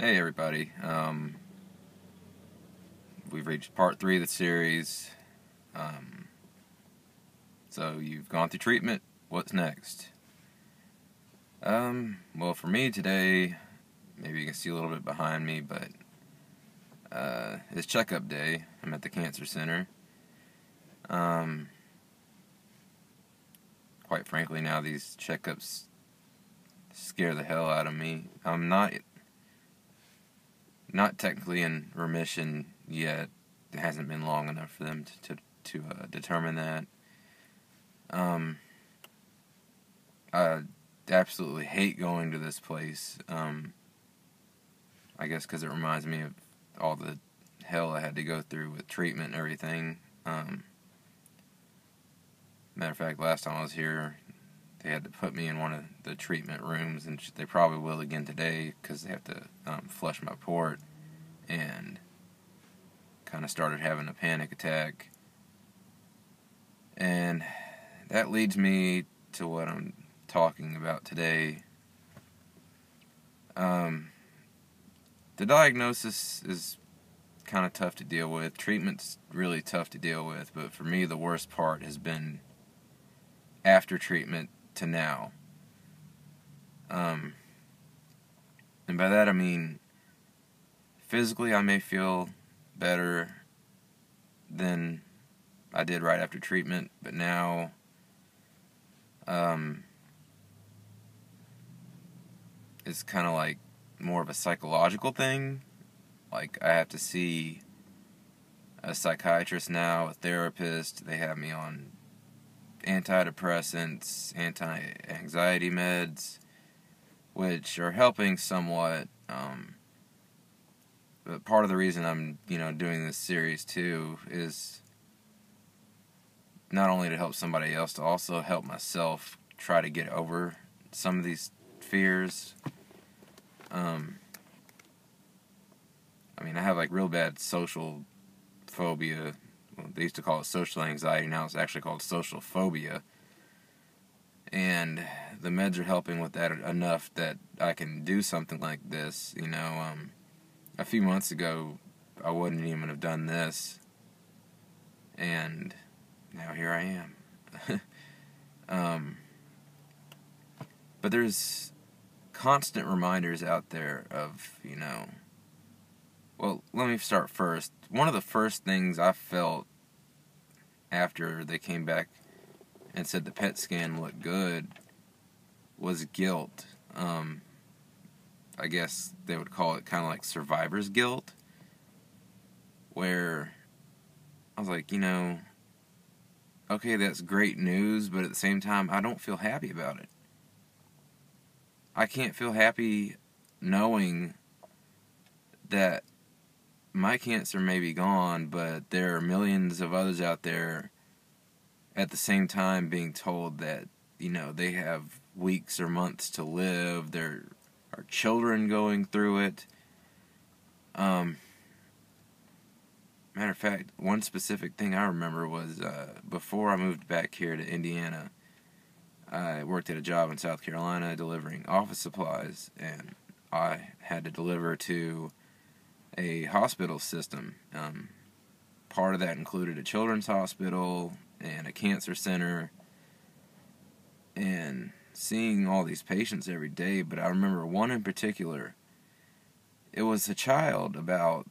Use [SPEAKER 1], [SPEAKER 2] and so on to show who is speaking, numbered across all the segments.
[SPEAKER 1] Hey everybody, we've reached part 3 of the series. Um, so you've gone through treatment, what's next? Well for me today, maybe you can see a little bit behind me, but it's checkup day. I'm at the cancer center. Quite frankly now these checkups scare the hell out of me. I'm not technically in remission yet. It hasn't been long enough for them to determine that. I absolutely hate going to this place. I guess because it reminds me of all the hell I had to go through with treatment and everything. Matter of fact, last time I was here, they had to put me in one of the treatment rooms, and they probably will again today because they have to flush my port, and kind of started having a panic attack. And that leads me to what I'm talking about today. The diagnosis is kind of tough to deal with. Treatment's really tough to deal with, but for me the worst part has been after treatment to now. And by that I mean physically I may feel better than I did right after treatment, but now it's kind of like more of a psychological thing. Like I have to see a psychiatrist now, a therapist. They have me on antidepressants, anti-anxiety meds, which are helping somewhat. But part of the reason I'm, doing this series too is not only to help somebody else, to also help myself try to get over some of these fears. I have like real bad social phobia. Well, they used to call it social anxiety, now it's actually called social phobia. And the meds are helping with that enough that I can do something like this. A few months ago, I wouldn't even have done this. And now here I am. But there's constant reminders out there of, well, let me start first. One of the first things I felt after they came back and said the PET scan looked good was guilt. I guess they would call it kind of like survivor's guilt, where I was like, okay, that's great news, but at the same time, I don't feel happy about it. I can't feel happy knowing that my cancer may be gone, but there are millions of others out there at the same time being told that, they have weeks or months to live. There are children going through it. Matter of fact, one specific thing I remember was before I moved back here to Indiana, I worked at a job in South Carolina delivering office supplies, and I had to deliver to a hospital system. Part of that included a children's hospital and a cancer center, and seeing all these patients every day. But I remember one in particular. It was a child about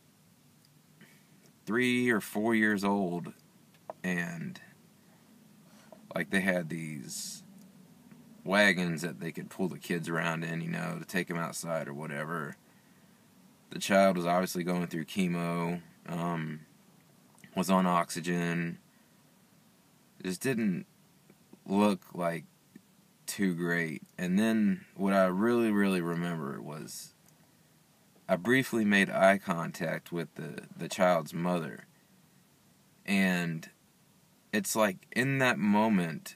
[SPEAKER 1] 3 or 4 years old, and like they had these wagons that they could pull the kids around in, to take them outside or whatever. The child was obviously going through chemo, was on oxygen, just didn't look like too great. And then what I really, really remember was I briefly made eye contact with the child's mother. And it's like in that moment,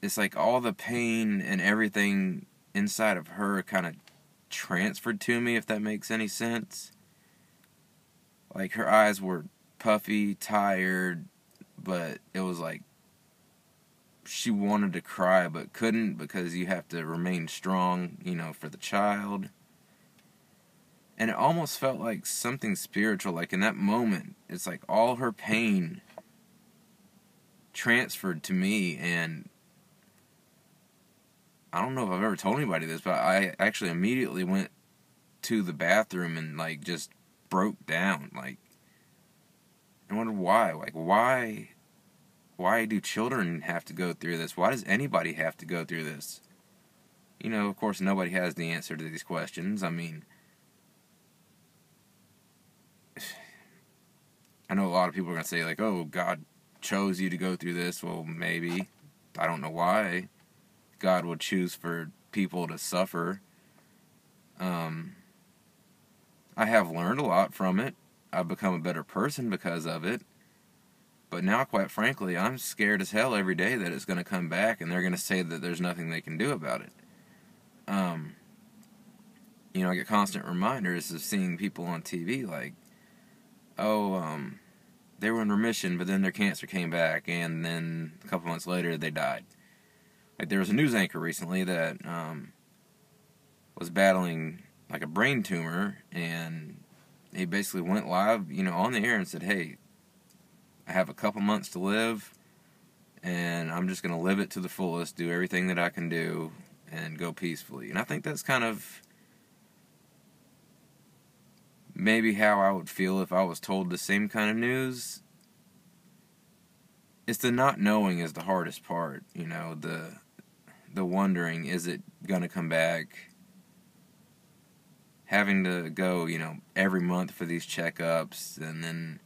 [SPEAKER 1] it's like all the pain and everything inside of her kind of transferred to me, if that makes any sense. Like her eyes were puffy, tired, but it was like she wanted to cry but couldn't because you have to remain strong, for the child. And it almost felt like something spiritual. Like in that moment, it's like all her pain transferred to me. And I don't know if I've ever told anybody this, but I actually immediately went to the bathroom and like just broke down. Like, I wondered why. Like, why do children have to go through this? Why does anybody have to go through this? Of course, nobody has the answer to these questions. I mean, I know a lot of people are going to say, like, oh, God chose you to go through this. Well, maybe. I don't know why God would choose for people to suffer. I have learned a lot from it. I've become a better person because of it. But now, quite frankly, I'm scared as hell every day that it's going to come back and they're going to say that there's nothing they can do about it. I get constant reminders of seeing people on TV like, they were in remission, but then their cancer came back, and then a couple months later, they died. Like, there was a news anchor recently that was battling, like, a brain tumor, and he basically went live, on the air and said, hey, I have a couple months to live, and I'm just going to live it to the fullest, do everything that I can do, and go peacefully. And I think that's kind of maybe how I would feel if I was told the same kind of news. It's the not knowing is the hardest part, the wondering, is it going to come back? Having to go, every month for these checkups, and then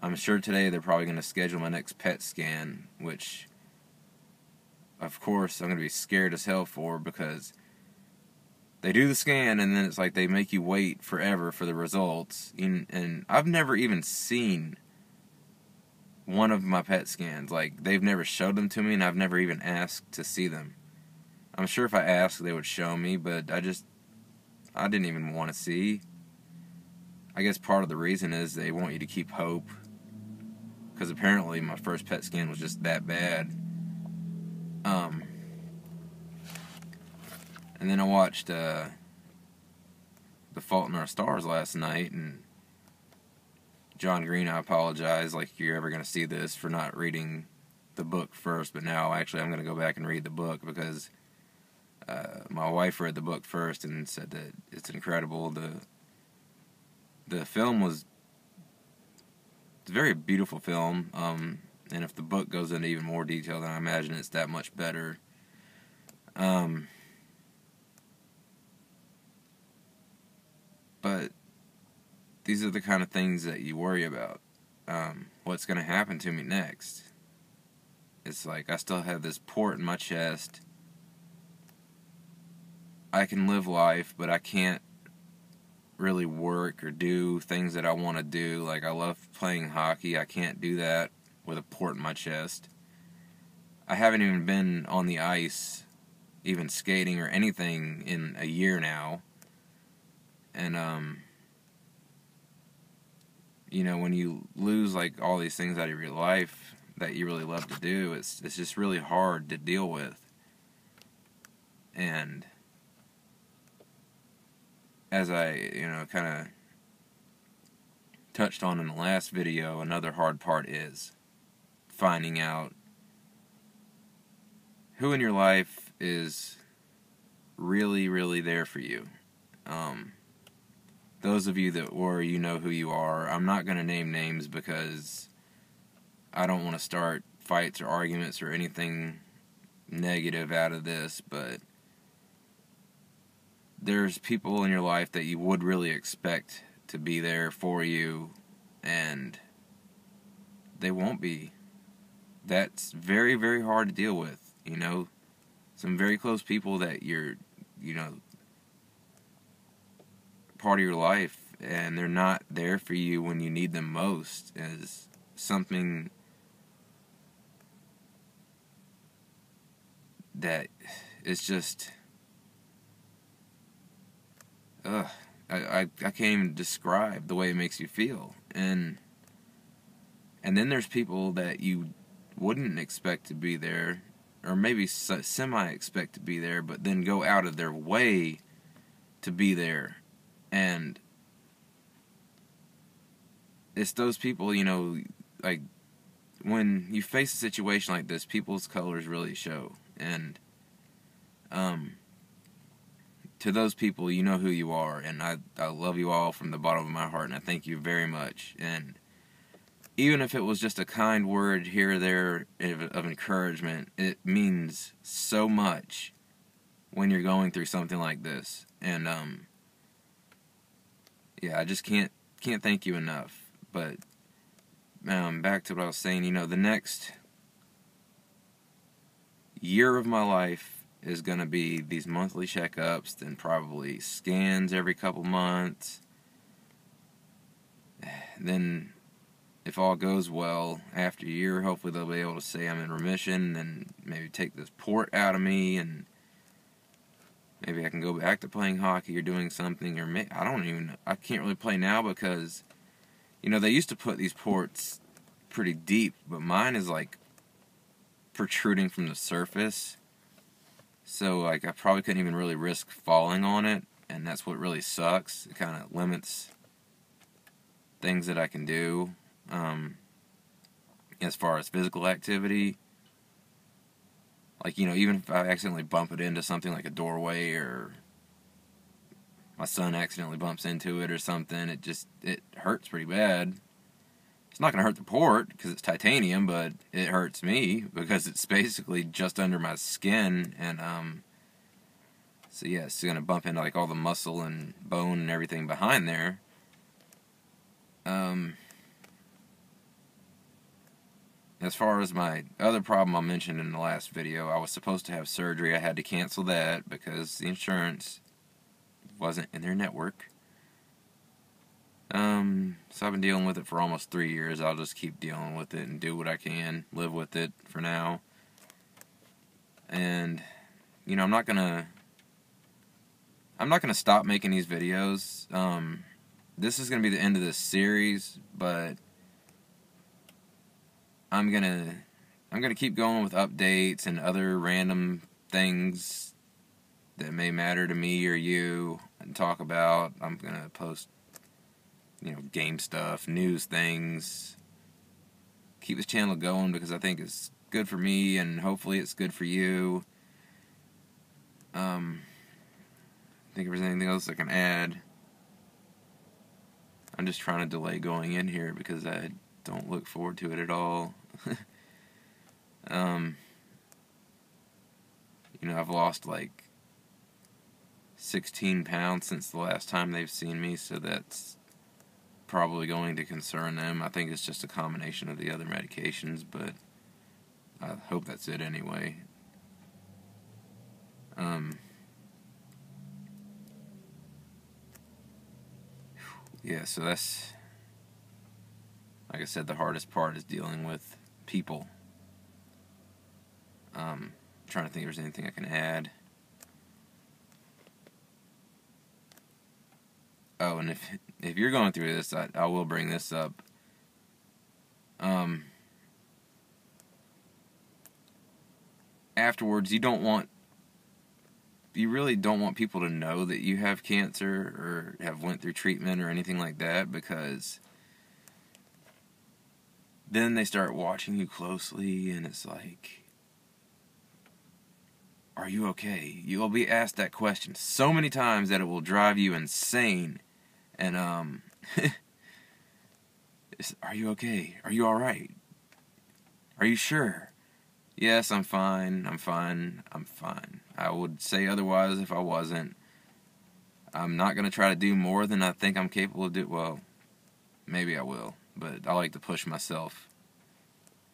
[SPEAKER 1] I'm sure today they're probably going to schedule my next PET scan, which, of course, I'm going to be scared as hell for, because they do the scan, and then it's like they make you wait forever for the results. And I've never even seen one of my PET scans. Like, they've never showed them to me, and I've never even asked to see them. I'm sure if I asked, they would show me, but I didn't even want to see. I guess part of the reason is they want you to keep hope, because apparently my first PET scan was just that bad. And then I watched The Fault in Our Stars last night, and John Green, I apologize, like, if you're ever going to see this, for not reading the book first, but now actually I'm going to go back and read the book, because my wife read the book first and said that it's incredible. The film was a very beautiful film, and if the book goes into even more detail, then I imagine it's that much better. But these are the kind of things that you worry about. What's going to happen to me next? It's like I still have this port in my chest. I can live life, but I can't really work or do things that I want to do. Like, I love playing hockey. I can't do that with a port in my chest. I haven't even been on the ice, even skating or anything, in a year now. And, when you lose, like, all these things out of your life that you really love to do, it's just really hard to deal with. And as I, kind of touched on in the last video, another hard part is finding out who in your life is really, really there for you. Those of you that were, you know who you are. I'm not going to name names because I don't want to start fights or arguments or anything negative out of this, but there's people in your life that you would really expect to be there for you, and they won't be. That's very, very hard to deal with, Some very close people that you're, part of your life, and they're not there for you when you need them most, is something that is just, I can't even describe the way it makes you feel. And then there's people that you wouldn't expect to be there, or maybe semi-expect to be there, but then go out of their way to be there. And it's those people, you know, like, when you face a situation like this, people's colors really show. And to those people, you know who you are, and I love you all from the bottom of my heart, and I thank you very much. And even if it was just a kind word here or there of encouragement, it means so much when you're going through something like this. And yeah, I just can't thank you enough. But back to what I was saying, you know, the next year of my life is going to be these monthly checkups, then probably scans every couple months. Then, if all goes well, after a year, hopefully they'll be able to say I'm in remission, and maybe take this port out of me, and maybe I can go back to playing hockey or doing something, or I can't really play now because, you know, they used to put these ports pretty deep, but mine is like protruding from the surface. So, like, I probably couldn't even really risk falling on it, and that's what really sucks. It kind of limits things that I can do as far as physical activity. Like, you know, even if I accidentally bump it into something like a doorway, or my son accidentally bumps into it or something, it hurts pretty bad. It's not going to hurt the port because it's titanium, but it hurts me because it's basically just under my skin. And so yeah, it's going to bump into like all the muscle and bone and everything behind there. As far as my other problem I mentioned in the last video, I was supposed to have surgery. I had to cancel that because the insurance wasn't in their network. So I've been dealing with it for almost 3 years. I'll just keep dealing with it and do what I can, live with it for now. And, you know, I'm not gonna stop making these videos. This is gonna be the end of this series, but I'm gonna keep going with updates and other random things that may matter to me or you and talk about. I'm gonna post, you know, game stuff, news things. Keep this channel going because I think it's good for me, and hopefully it's good for you. Think if there's anything else I can add. I'm just trying to delay going in here because I don't look forward to it at all. You know, I've lost like 16 pounds since the last time they've seen me, so that's probably going to concern them. I think it's just a combination of the other medications, but I hope that's it anyway. Yeah, so that's, like I said, the hardest part is dealing with people. Trying to think if there's anything I can add. Oh, and if you're going through this, I will bring this up. Afterwards, you really don't want people to know that you have cancer or have went through treatment or anything like that, because then they start watching you closely, and it's like, are you okay? You'll be asked that question so many times that it will drive you insane. And are you okay? Are you alright? Are you sure? Yes, I'm fine. I'm fine. I'm fine. I would say otherwise if I wasn't. I'm not going to try to do more than I think I'm capable of doing. Well, maybe I will, but I like to push myself.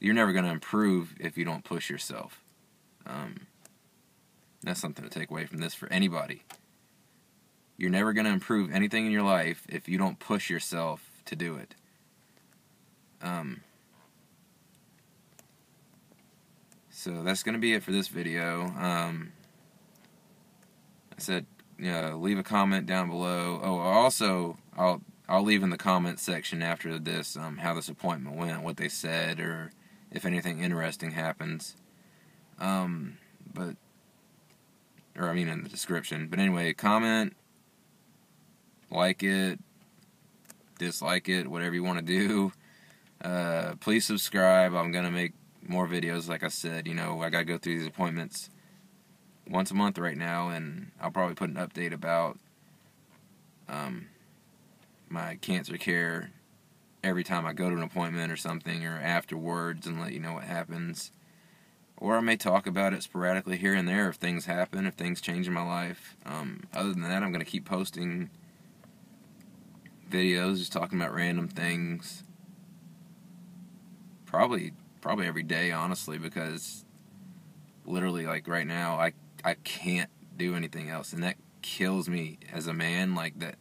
[SPEAKER 1] You're never going to improve if you don't push yourself. That's something to take away from this for anybody. You're never going to improve anything in your life if you don't push yourself to do it. So that's going to be it for this video. I said, leave a comment down below. Oh, also, I'll leave in the comments section after this how this appointment went, what they said, or if anything interesting happens. But, or I mean in the description. But anyway, comment, like it, dislike it, whatever you want to do. Please subscribe. I'm going to make more videos, like I said. You know, I got to go through these appointments once a month right now, and I'll probably put an update about my cancer care every time I go to an appointment or something, or afterwards, and let you know what happens. Or I may talk about it sporadically here and there if things happen, if things change in my life. Other than that, I'm going to keep posting videos, just talking about random things. Probably every day, honestly, because literally, like right now, I can't do anything else, and that kills me as a man, like that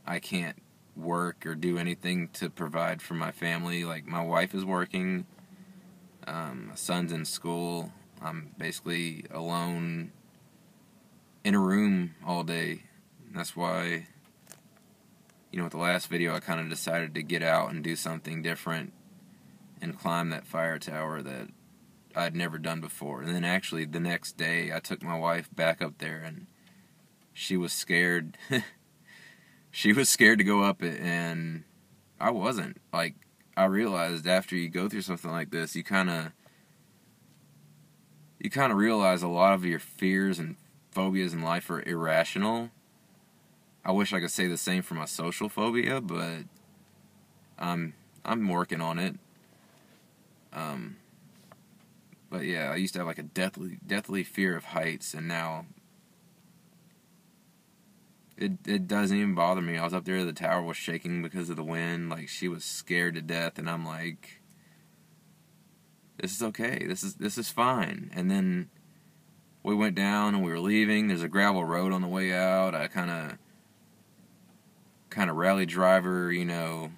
[SPEAKER 1] I can't work or do anything to provide for my family. Like, my wife is working, my son's in school, I'm basically alone in a room all day. And that's why, you know, with the last video, I kind of decided to get out and do something different and climb that fire tower that I'd never done before. And then actually the next day, I took my wife back up there, and she was scared. She was scared to go up it, and I wasn't. Like, I realized after you go through something like this, you kind of realize a lot of your fears and phobias in life are irrational. I wish I could say the same for my social phobia, but I'm working on it. But yeah, I used to have like a deathly fear of heights, and now it doesn't even bother me. I was up there, the tower was shaking because of the wind. Like, she was scared to death, and I'm like, this is okay. This is fine. And then we went down and we were leaving. There's a gravel road on the way out. I kind of rally driver, you know,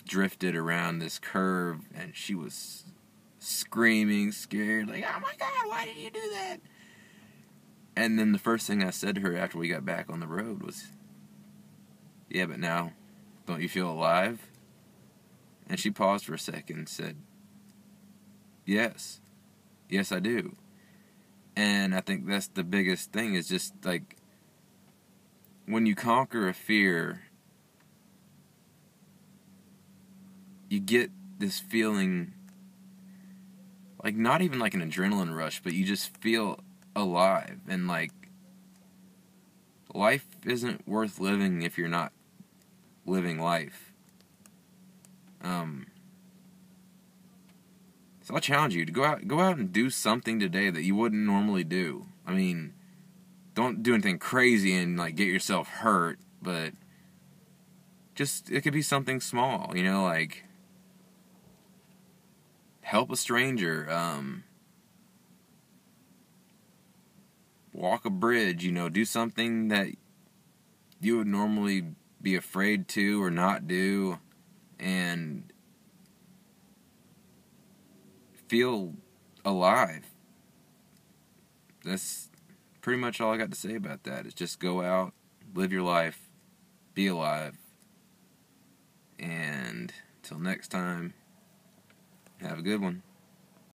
[SPEAKER 1] drifted around this curve, and she was screaming, scared, like, oh my God, why did you do that? And then the first thing I said to her after we got back on the road was, yeah, but now, don't you feel alive? And she paused for a second and said, yes, I do. And I think that's the biggest thing, is just like, when you conquer a fear, you get this feeling, like, not even like an adrenaline rush, but you just feel alive. And like, life isn't worth living if you're not living life. So I challenge you to go out and do something today that you wouldn't normally do. I mean, don't do anything crazy and like get yourself hurt, but just, it could be something small, you know, like help a stranger, walk a bridge, you know, do something that you would normally be afraid to or not do, and feel alive. That's pretty much all I got to say about that, is just go out, live your life, be alive, and till next time, have a good one.